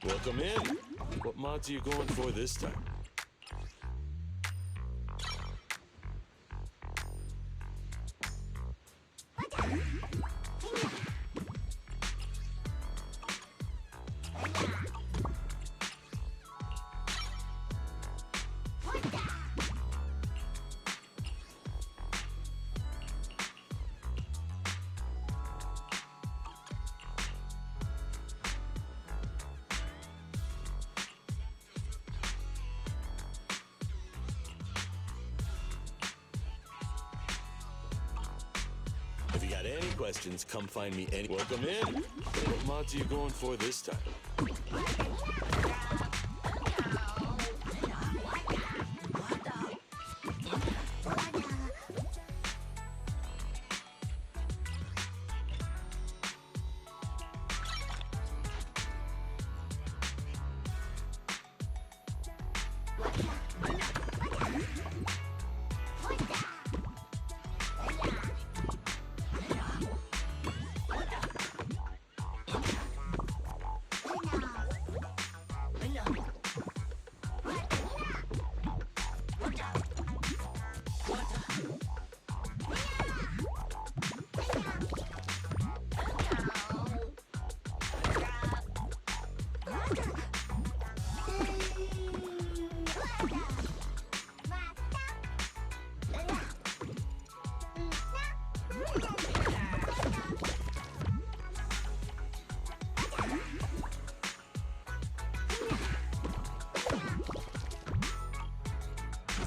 Welcome in. What mods are you going for this time? If you got any questions, come find me any. Welcome in. What mods are you going for this time?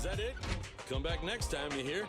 Is that it? Come back next time, you hear?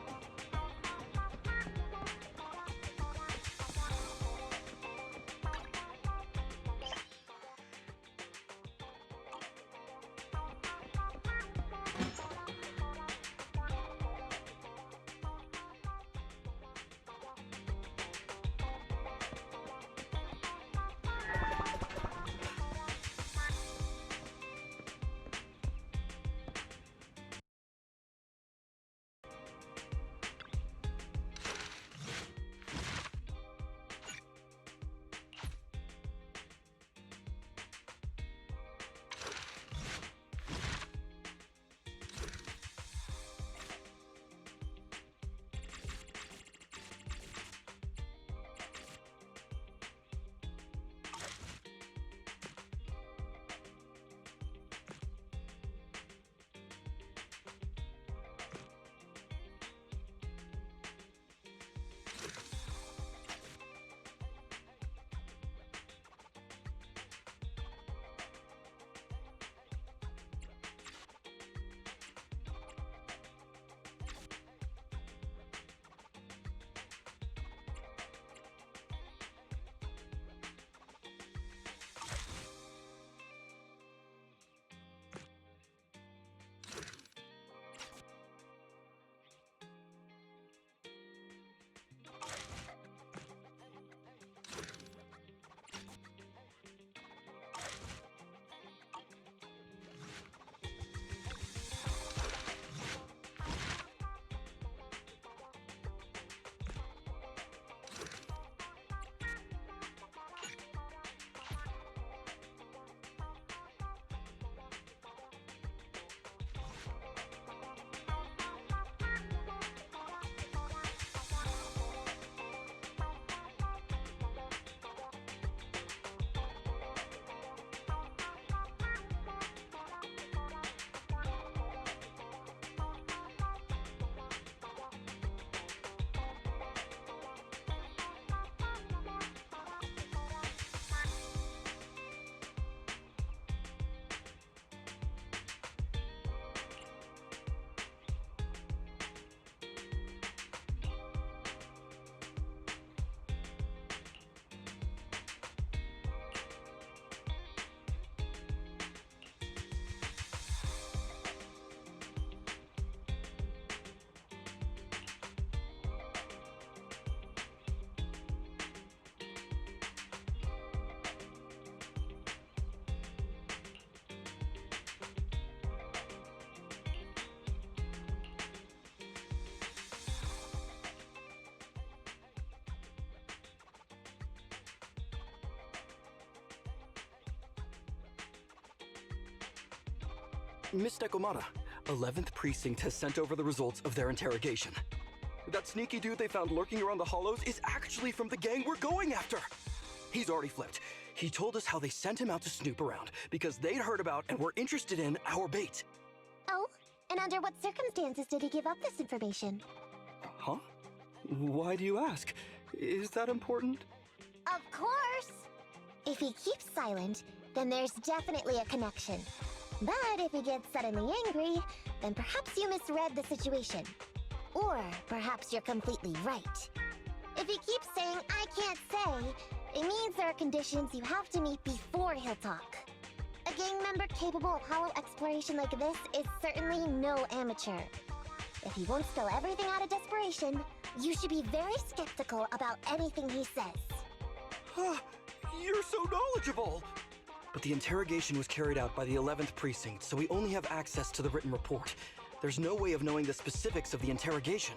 Miss Nekomata, 11th Precinct has sent over the results of their interrogation. That sneaky dude they found lurking around the hollows is actually from the gang we're going after. He's already flipped. He told us how they sent him out to snoop around because they'd heard about and were interested in our bait. Oh, and under what circumstances did he give up this information? Huh? Why do you ask? Is that important? Of course! If he keeps silent, then there's definitely a connection. But if he gets suddenly angry, then perhaps you misread the situation. Or perhaps you're completely right. If he keeps saying, "I can't say," it means there are conditions you have to meet before he'll talk. A gang member capable of hollow exploration like this is certainly no amateur. If he won't spill everything out of desperation, you should be very skeptical about anything he says. You're so knowledgeable! But the interrogation was carried out by the 11th Precinct, so we only have access to the written report. There's no way of knowing the specifics of the interrogation.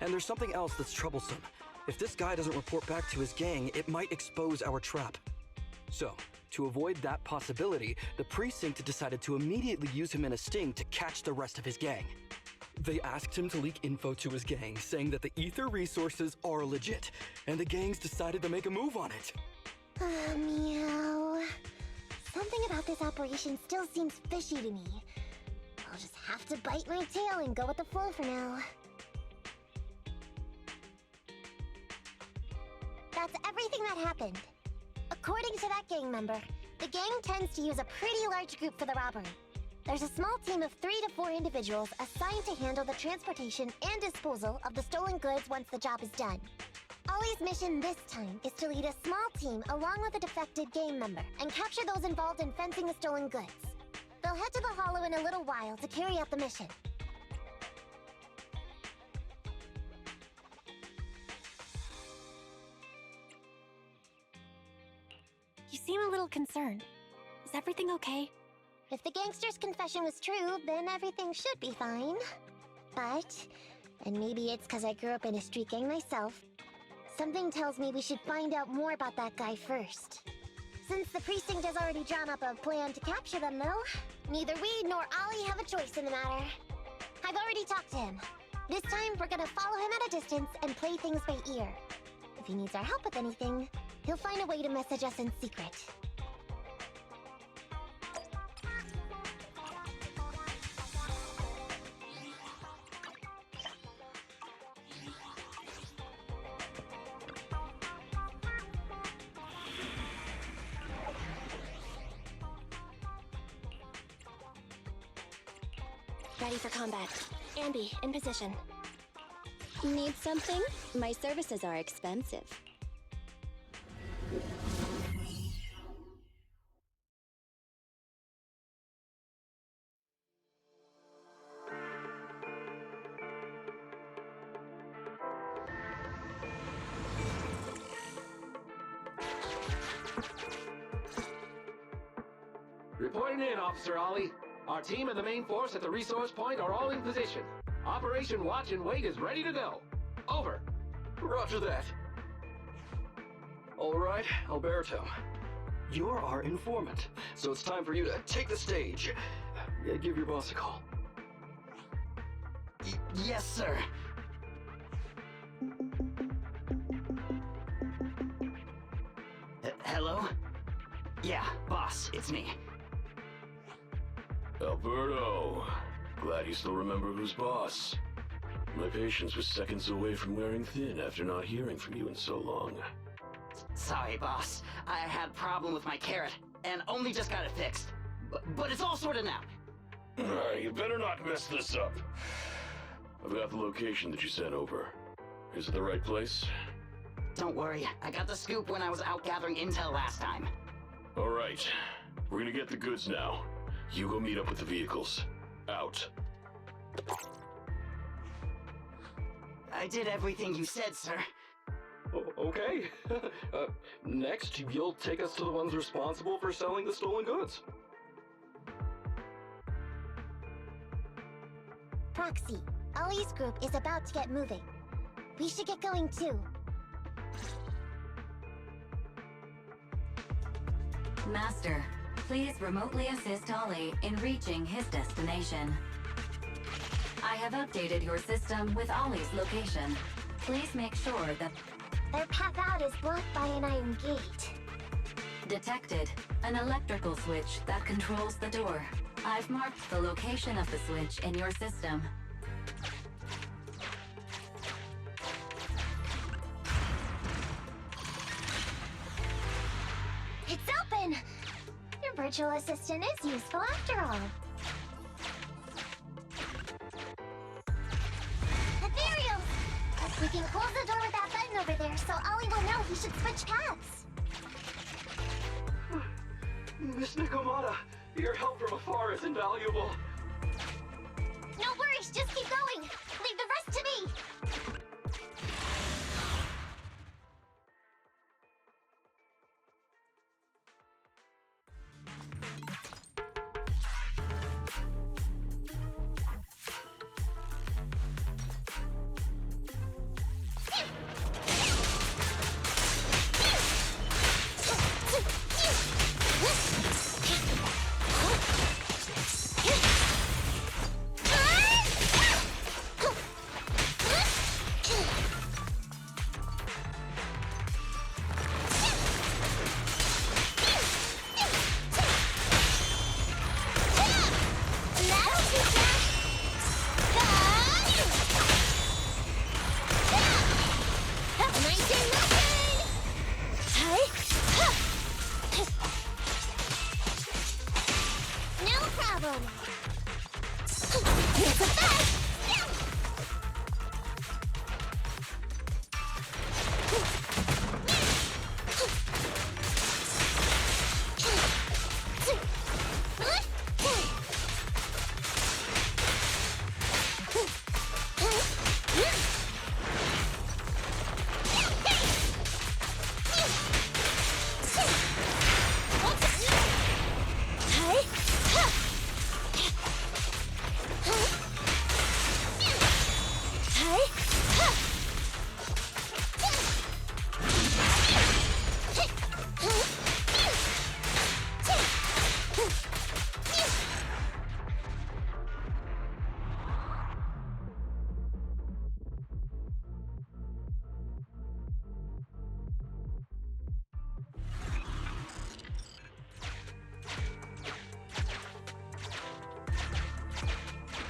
And there's something else that's troublesome. If this guy doesn't report back to his gang, it might expose our trap. So, to avoid that possibility, the precinct decided to immediately use him in a sting to catch the rest of his gang. They asked him to leak info to his gang, saying that the ether resources are legit, and the gangs decided to make a move on it. Meow. Something about this operation still seems fishy to me. I'll just have to bite my tail and go with the flow for now. That's everything that happened. According to that gang member, the gang tends to use a pretty large group for the robbery. There's a small team of 3 to 4 individuals assigned to handle the transportation and disposal of the stolen goods once the job is done. Ollie's mission this time is to lead a small team along with a defected gang member and capture those involved in fencing the stolen goods. They'll head to the hollow in a little while to carry out the mission. You seem a little concerned. Is everything okay? If the gangster's confession was true, then everything should be fine. But, and maybe it's because I grew up in a street gang myself, something tells me we should find out more about that guy first. Since the precinct has already drawn up a plan to capture them, though, neither we nor Ollie have a choice in the matter. I've already talked to him. This time, we're gonna follow him at a distance and play things by ear. If he needs our help with anything, he'll find a way to message us in secret. Ready for combat. Ambi, in position. Need something? My services are expensive. Reporting in, Officer Ollie. Our team and the main force at the resource point are all in position. Operation Watch and Wait is ready to go. Over. Roger that. All right, Alberto. You're our informant, so it's time for you to take the stage. Give your boss a call. Yes, sir. Hello? Yeah, boss, it's me. Alberto, glad you still remember who's boss. My patience was seconds away from wearing thin after not hearing from you in so long. Sorry, boss. I had a problem with my carrot, and only just got it fixed. But it's all sorted now. You better not mess this up. I've got the location that you sent over. Is it the right place? Don't worry, I got the scoop when I was out gathering intel last time. All right, we're gonna get the goods now. You go meet up with the vehicles. Out. I did everything you said, sir. Okay. Next, you'll take us to the ones responsible for selling the stolen goods. Proxy, Ollie's group is about to get moving. We should get going too. Master, Please remotely assist Ollie in reaching his destination. I have updated your system with Ollie's location. Please make sure that... Their path out is blocked by an iron gate. Detected. An electrical switch that controls the door. I've marked the location of the switch in your system. It's open! Your virtual assistant is useful after all. Ethereal! We can close the door with that button over there so Ollie will know he should switch paths. Miss Nekomata, your help from afar is invaluable. No worries, just keep going. Leave the rest to me.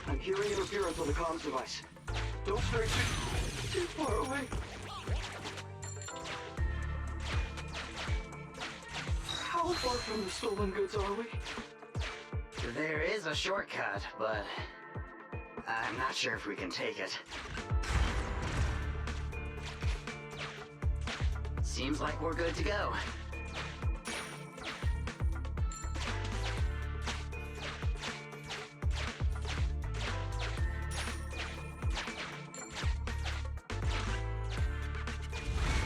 I'm hearing interference on the comms device. Don't stray too far away. How far from the stolen goods are we? There is a shortcut, but I'm not sure if we can take it. Seems like we're good to go.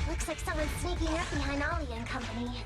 Looks like someone's sneaking up behind Ollie and company.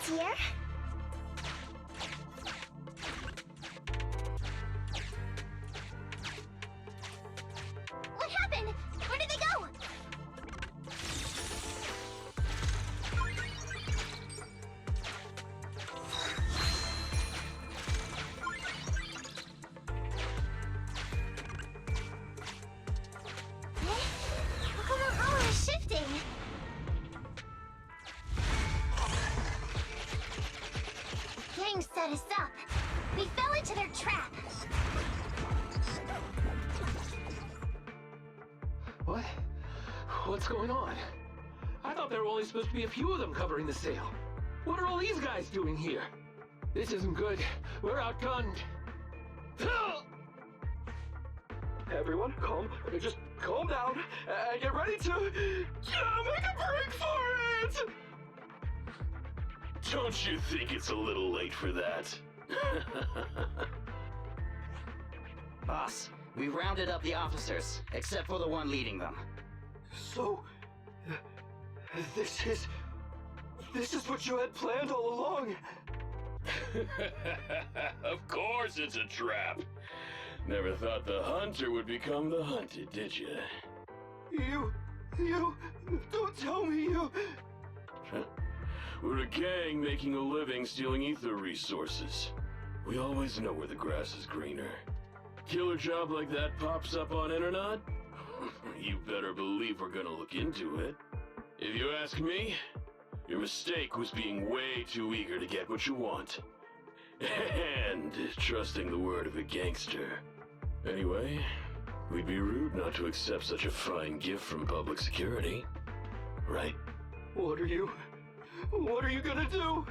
dear. What happened? Where did they go? How come our power is shifting? The gang set us up. We fell into their trap. What? What's going on? I thought there were only supposed to be a few of them covering the sale. What are all these guys doing here? This isn't good. We're outgunned. Everyone, just calm down and get ready to make a break for it! Don't you think it's a little late for that? Boss, we rounded up the officers, except for the one leading them. So, this is what you had planned all along? Of course it's a trap. Never thought the hunter would become the hunted, did you? You, don't tell me you... We're a gang making a living stealing ether resources. We always know where the grass is greener. Killer job like that pops up on internet? You better believe we're gonna look into it. If you ask me, your mistake was being way too eager to get what you want. And trusting the word of a gangster. Anyway, we'd be rude not to accept such a fine gift from public security. Right? What are you gonna do?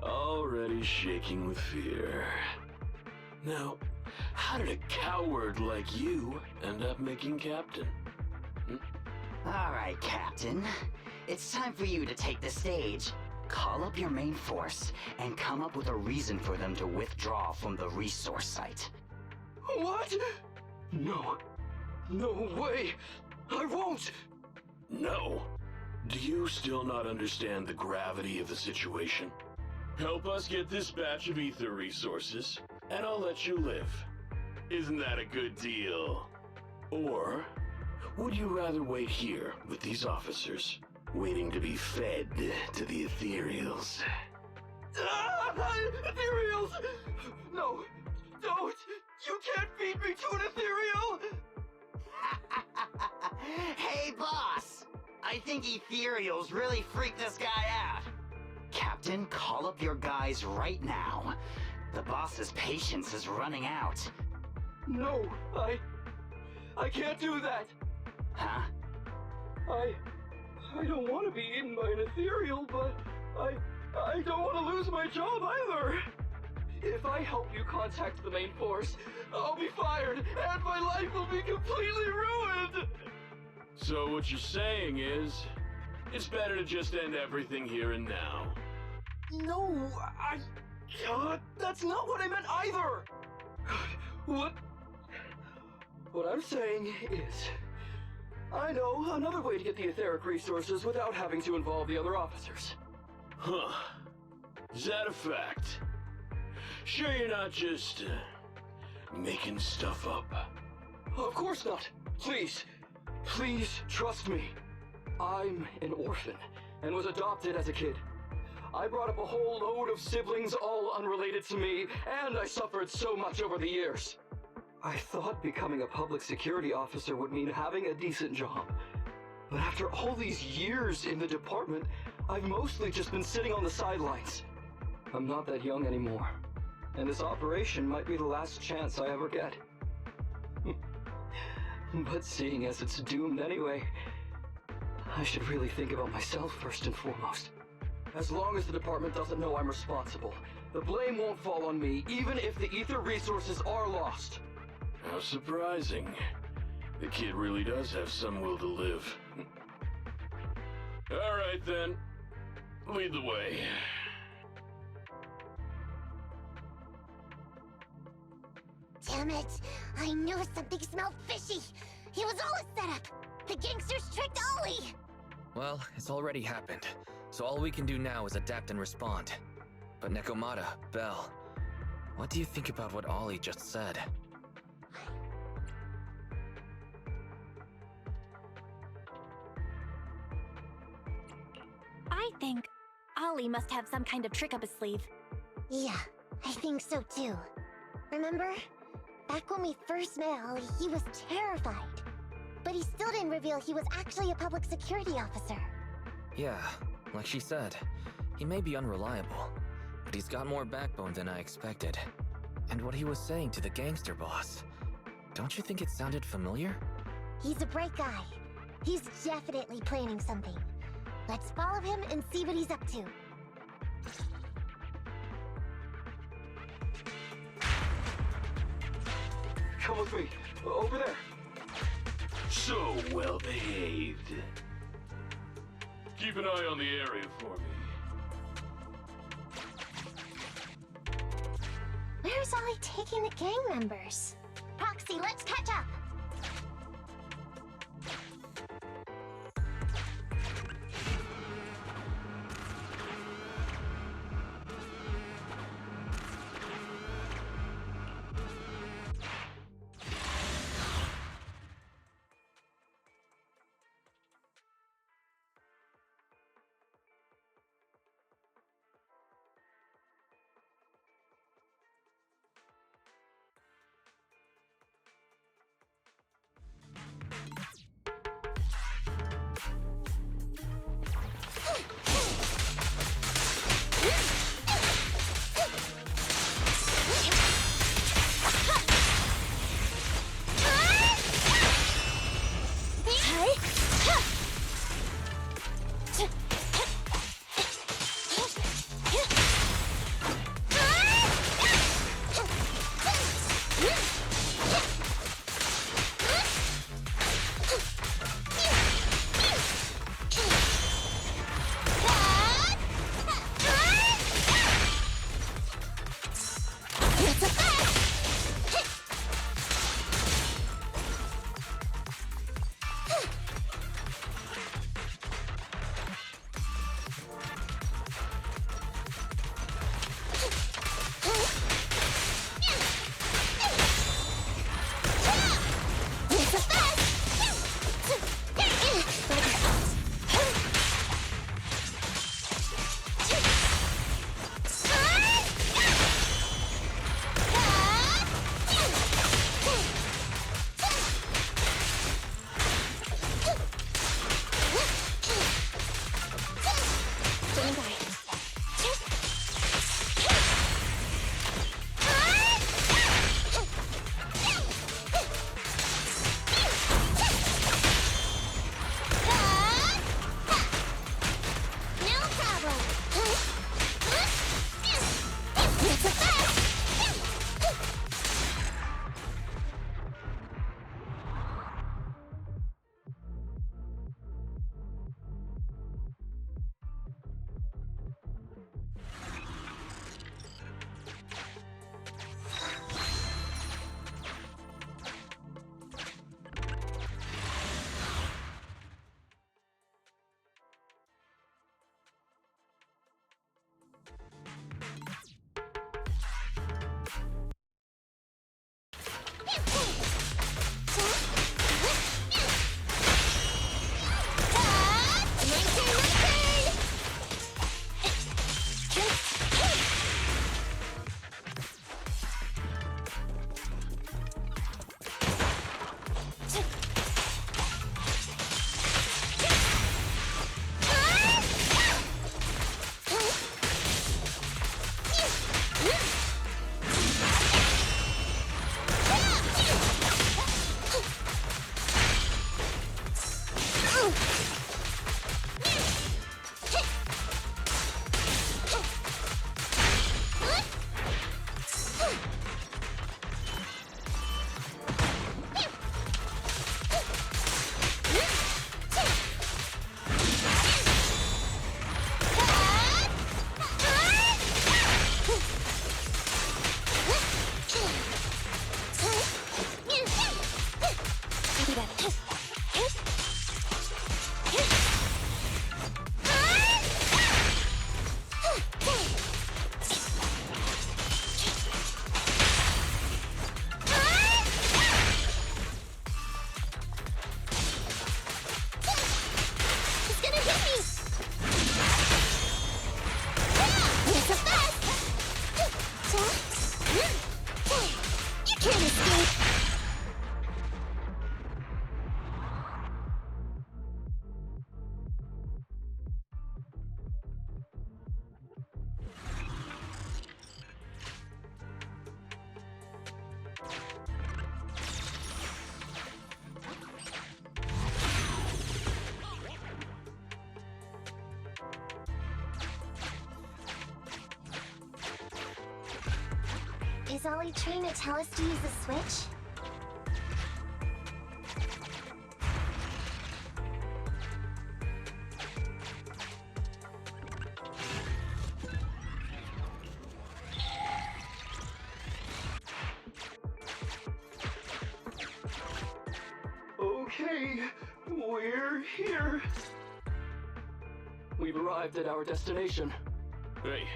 Already shaking with fear. Now, how did a coward like you end up making captain? Alright, Captain. It's time for you to take the stage. Call up your main force and come up with a reason for them to withdraw from the resource site. What? No way! I won't! No. Do you still not understand the gravity of the situation? Help us get this batch of ether resources, and I'll let you live. Isn't that a good deal? Or would you rather wait here with these officers, waiting to be fed to the ethereals? Ethereals! No, don't! You can't feed me to an ethereal! Hey, boss! I think ethereals really freaked this guy out. Captain, call up your guys right now. The boss's patience is running out. No, I can't do that. Huh? I don't want to be eaten by an ethereal, but I don't want to lose my job either. If I help you contact the main force, I'll be fired, and my life will be completely ruined! So what you're saying is, it's better to just end everything here and now. No, that's not what I meant either! What I'm saying is, I know another way to get the etheric resources without having to involve the other officers. Huh. Is that a fact? Sure you're not just, making stuff up? Of course not. Please trust me. I'm an orphan and was adopted as a kid. I brought up a whole load of siblings all unrelated to me, and I suffered so much over the years. I thought becoming a public security officer would mean having a decent job. But after all these years in the department, I've mostly just been sitting on the sidelines. I'm not that young anymore, and this operation might be the last chance I ever get. But seeing as it's doomed anyway, I should really think about myself first and foremost. As long as the department doesn't know I'm responsible, the blame won't fall on me, even if the ether resources are lost. How surprising. The kid really does have some will to live. All right then, lead the way. Damn it! I knew something smelled fishy! It was all a setup! The gangsters tricked Ollie! Well, it's already happened. so all we can do now is adapt and respond. But Nekomata, Bell, what do you think about what Ollie just said? I think Ollie must have some kind of trick up his sleeve. Yeah, I think so too. Remember? Back when we first met Ollie, he was terrified. But he still didn't reveal he was actually a public security officer. Yeah, like she said, he may be unreliable, but he's got more backbone than I expected. And what he was saying to the gangster boss, don't you think it sounded familiar? He's a bright guy. He's definitely planning something. Let's follow him and see what he's up to. Come with me. Over there. So well behaved. Keep an eye on the area for me. Where's Ollie taking the gang members? Proxy, let's catch up! Is Ollie trying to tell us to use the switch? Okay, we're here. We've arrived at our destination. Hey,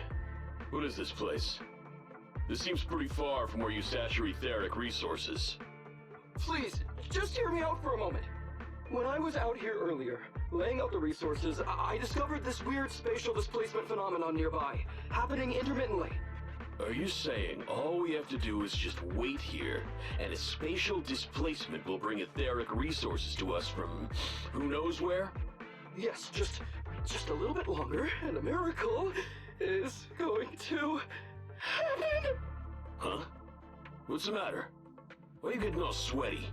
what is this place? This seems pretty far from where you stash your etheric resources. Please, just hear me out for a moment. When I was out here earlier, laying out the resources, I discovered this weird spatial displacement phenomenon nearby, happening intermittently. Are you saying all we have to do is just wait here, and a spatial displacement will bring etheric resources to us from who knows where? Yes, just a little bit longer, and a miracle is going to happen. Huh? What's the matter? Why are you getting all sweaty?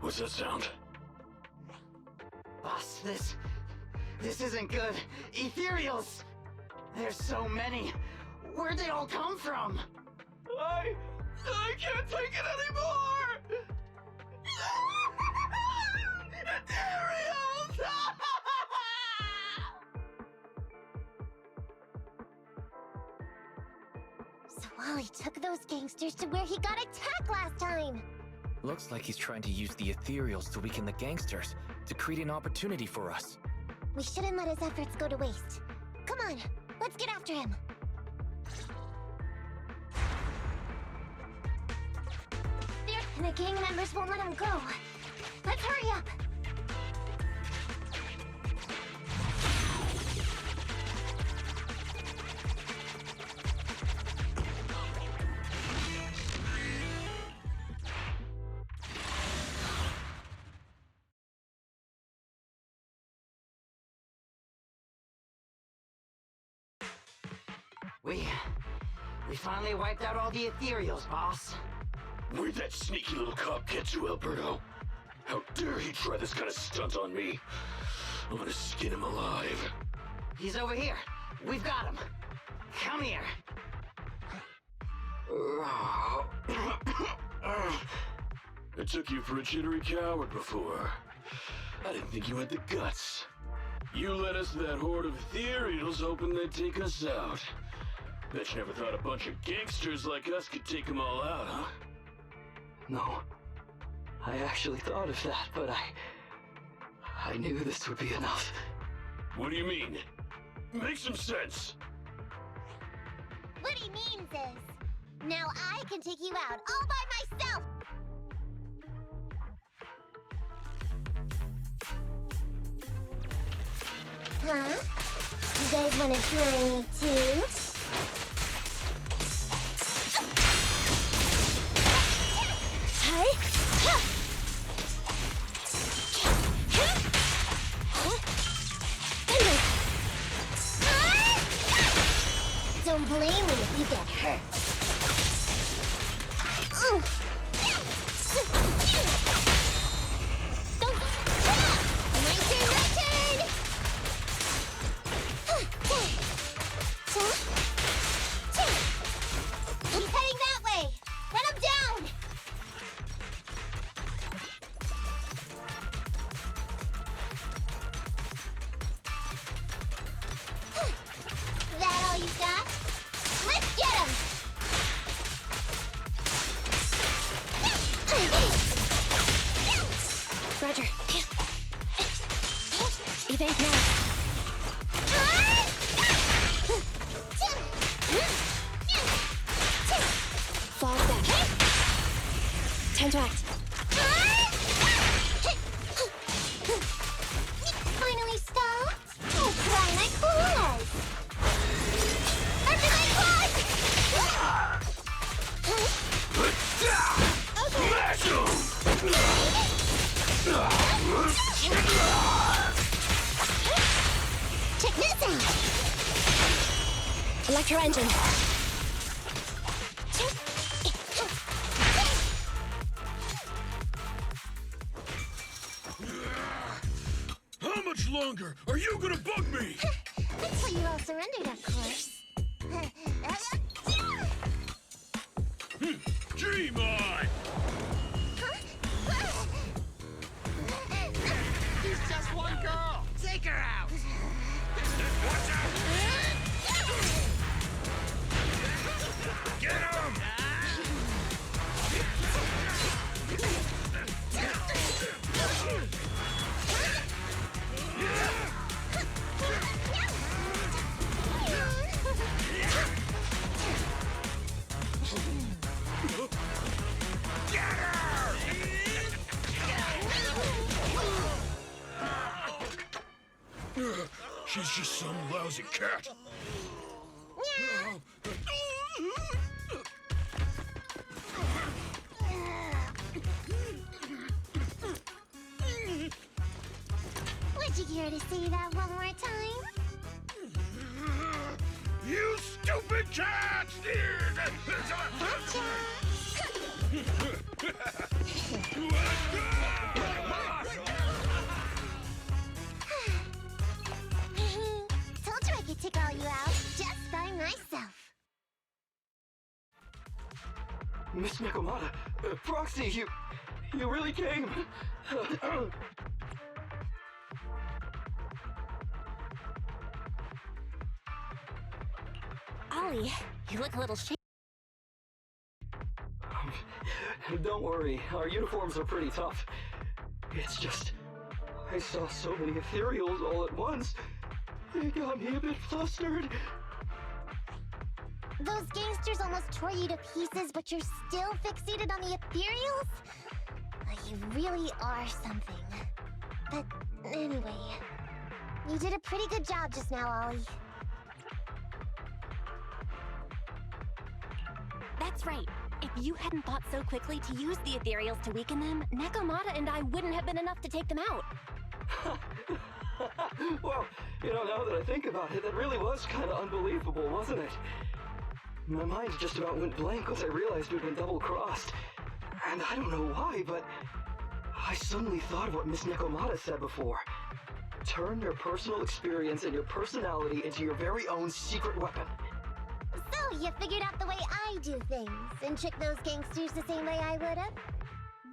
What's that sound? Boss, this isn't good. Ethereals! There's so many. Where'd they all come from? I can't take it anymore! Ethereals! So Wally took those gangsters to where he got attacked last time! Looks like he's trying to use the ethereals to weaken the gangsters, to create an opportunity for us. We shouldn't let his efforts go to waste. Come on, let's get after him. And the gang members won't let him go. Let's hurry up. We finally wiped out all the ethereals, boss. Where'd that sneaky little cop get to, Alberto? How dare he try this kind of stunt on me? I'm gonna skin him alive. He's over here. We've got him. Come here. I took you for a jittery coward before. I didn't think you had the guts. You led us to that horde of ethereals hoping they'd take us out. Bet you never thought a bunch of gangsters like us could take them all out, huh? No. I actually thought of that, but I knew this would be enough. What do you mean? Make some sense! What he means is, now I can take you out all by myself! Huh? You guys wanna try me too? Don't blame me if you get hurt. My turn! He's heading that way! Run him down! That all you got? Let's get him! Roger. Evade now. Fall back. Time to act. Finally stopped? Oh, cry my claws! After my claws! Electro engine. How much longer are you gonna bug me? Until you all surrendered, of course. G-Mod! He's just one girl! Take her out! Watch out! Get him! She's just some lousy cat. Would you care to say that one more time? You stupid cat! Told you I could take all you out just by myself. Miss Nekomata, Proxy, you really came. Ollie, you look a little shaky. Don't worry, our uniforms are pretty tough. It's just, I saw so many ethereals all at once. They got me a bit flustered. Those gangsters almost tore you to pieces, but you're still fixated on the ethereals? You really are something. But anyway, you did a pretty good job just now, Ollie. That's right. If you hadn't thought so quickly to use the ethereals to weaken them, Nekomata and I wouldn't have been enough to take them out. Well, now that I think about it, that really was kind of unbelievable, wasn't it? My mind just about went blank once I realized we'd been double-crossed. And I don't know why, but I suddenly thought of what Miss Nekomata said before. Turn your personal experience and your personality into your very own secret weapon. So, you figured out the way I do things, and tricked those gangsters the same way I would have?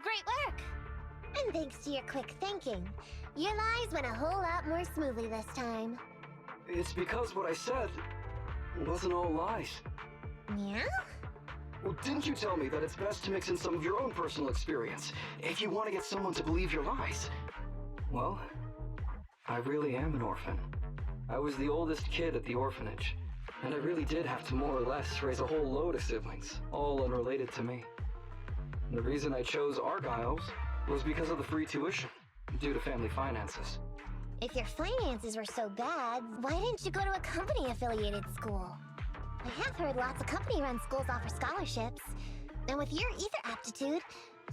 Great work! And thanks to your quick thinking, your lies went a whole lot more smoothly this time. It's because what I said wasn't all lies. Yeah? Well, didn't you tell me that it's best to mix in some of your own personal experience if you want to get someone to believe your lies? Well, I really am an orphan. I was the oldest kid at the orphanage, and I really did have to more or less raise a whole load of siblings, all unrelated to me. And the reason I chose Argyle's was because of the free tuition, due to family finances. If your finances were so bad, why didn't you go to a company-affiliated school? I have heard lots of company-run schools offer scholarships. And with your ether aptitude,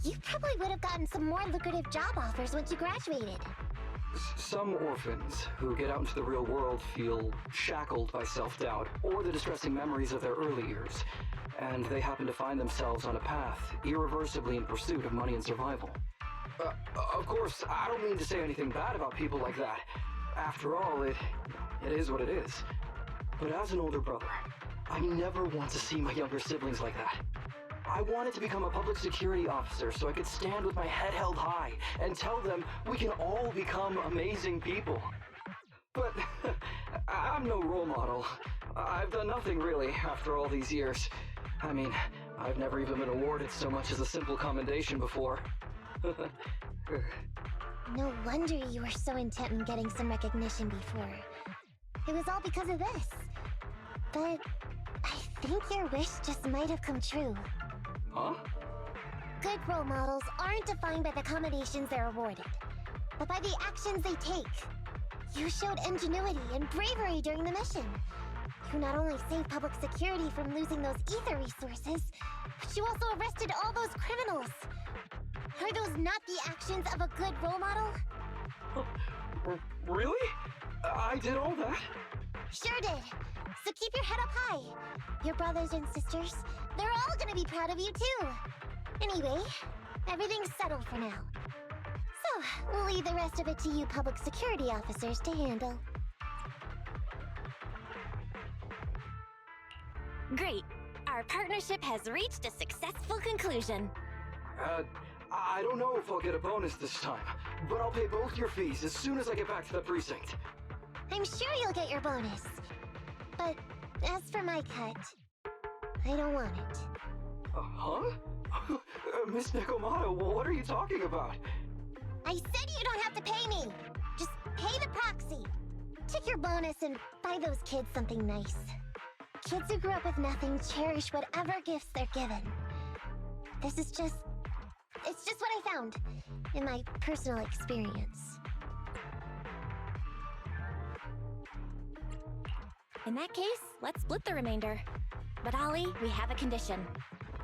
you probably would have gotten some more lucrative job offers once you graduated. Some orphans who get out into the real world feel shackled by self-doubt or the distressing memories of their early years, and they happen to find themselves on a path irreversibly in pursuit of money and survival. Of course, I don't mean to say anything bad about people like that. After all, it is what it is. But as an older brother, I never want to see my younger siblings like that. I wanted to become a public security officer so I could stand with my head held high and tell them we can all become amazing people. But I'm no role model. I've done nothing really after all these years. I mean, I've never even been awarded so much as a simple commendation before. No wonder you were so intent on getting some recognition before. It was all because of this. But I think your wish just might have come true. Huh? Good role models aren't defined by the combinations they're awarded, but by the actions they take. You showed ingenuity and bravery during the mission. You not only saved public security from losing those ether resources, but you also arrested all those criminals. Are those not the actions of a good role model? Really? I did all that? Sure did. So keep keep your head up high. Your brothers and sisters, they're all gonna be proud of you too. Anyway, everything's settled for now. So, we'll leave the rest of it to you public security officers to handle. Great. Our partnership has reached a successful conclusion. I don't know if I'll get a bonus this time, but I'll pay both your fees as soon as I get back to the precinct. I'm sure you'll get your bonus. But as for my cut, I don't want it. Huh? Miss Nekomata, what are you talking about? I said you don't have to pay me! Just pay the proxy. Take your bonus and buy those kids something nice. Kids who grew up with nothing cherish whatever gifts they're given. This is just... it's just what I found in my personal experience. In that case, let's split the remainder. But Ollie, we have a condition.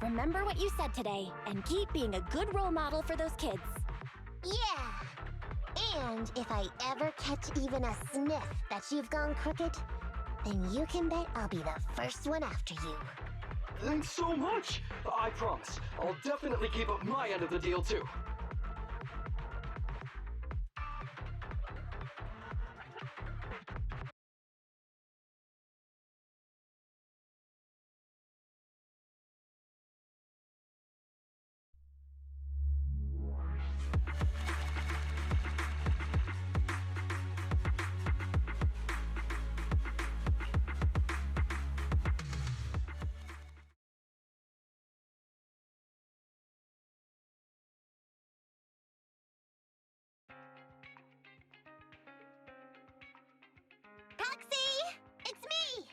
Remember what you said today, and keep being a good role model for those kids. Yeah! And if I ever catch even a sniff that you've gone crooked, then you can bet I'll be the first one after you. Thanks so much! I promise, I'll definitely keep up my end of the deal too. Proxy! It's me!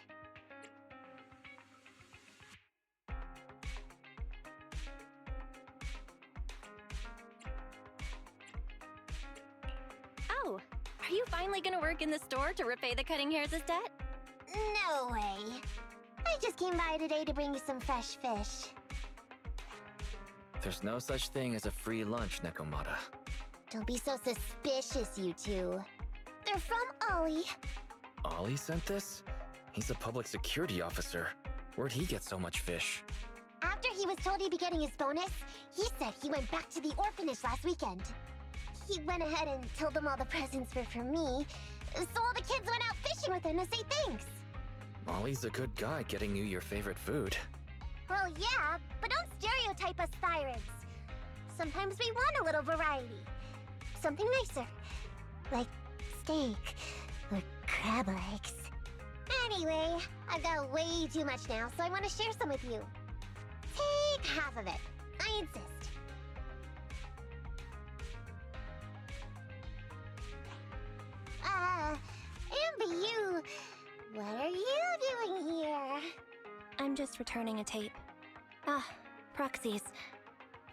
Oh, are you finally gonna work in the store to repay the Cutting Hair's debt? No way. I just came by today to bring you some fresh fish. There's no such thing as a free lunch, Nekomata. Don't be so suspicious, you two. They're from Ollie. Ollie sent this? He's a public security officer. Where'd he get so much fish? After he was told he'd be getting his bonus, he said he went back to the orphanage last weekend. He went ahead and told them all the presents were for me, so all the kids went out fishing with him to say thanks. Ollie's a good guy getting you your favorite food. Well, yeah, but don't stereotype us Sirens. Sometimes we want a little variety. Something nicer. Like steak or crab legs. Anyway, I've got way too much now, so I want to share some with you. Take half of it. I insist. Amber, what are you doing here? I'm just returning a tape. Ah, proxies.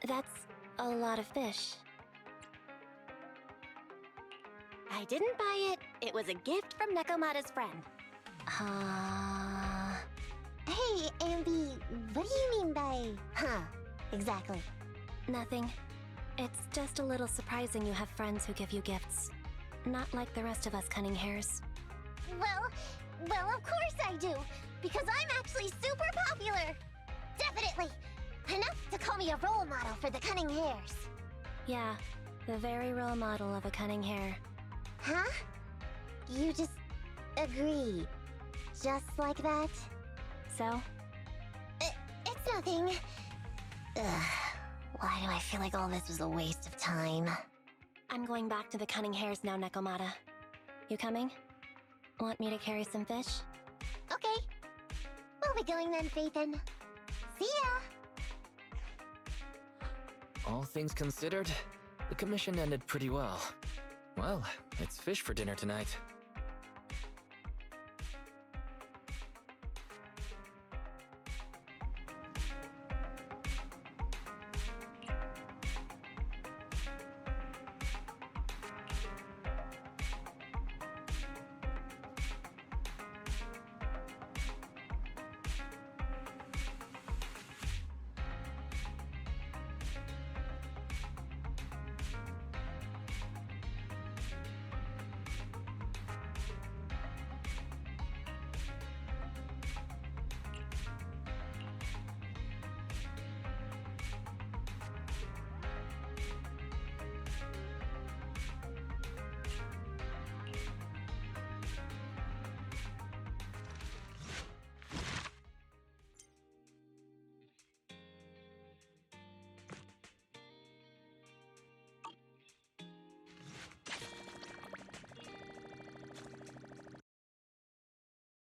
That's a lot of fish. I didn't buy it. It was a gift from Nekomata's friend. Hey, Amby, what do you mean by, huh? Exactly. Nothing. It's just a little surprising you have friends who give you gifts. Not like the rest of us Cunning Hairs. Well, of course I do. Because I'm actually super popular. Definitely. Enough to call me a role model for the Cunning Hairs. Yeah, the very role model of a Cunning Hair. Huh? You just agree. Just like that? So? It's nothing. Ugh. Why do I feel like all this was a waste of time? I'm going back to the Cunning Hairs now, Nekomata. You coming? Want me to carry some fish? Okay. We'll be going then, Phaethon. See ya! All things considered, the commission ended pretty well. Well, it's fish for dinner tonight.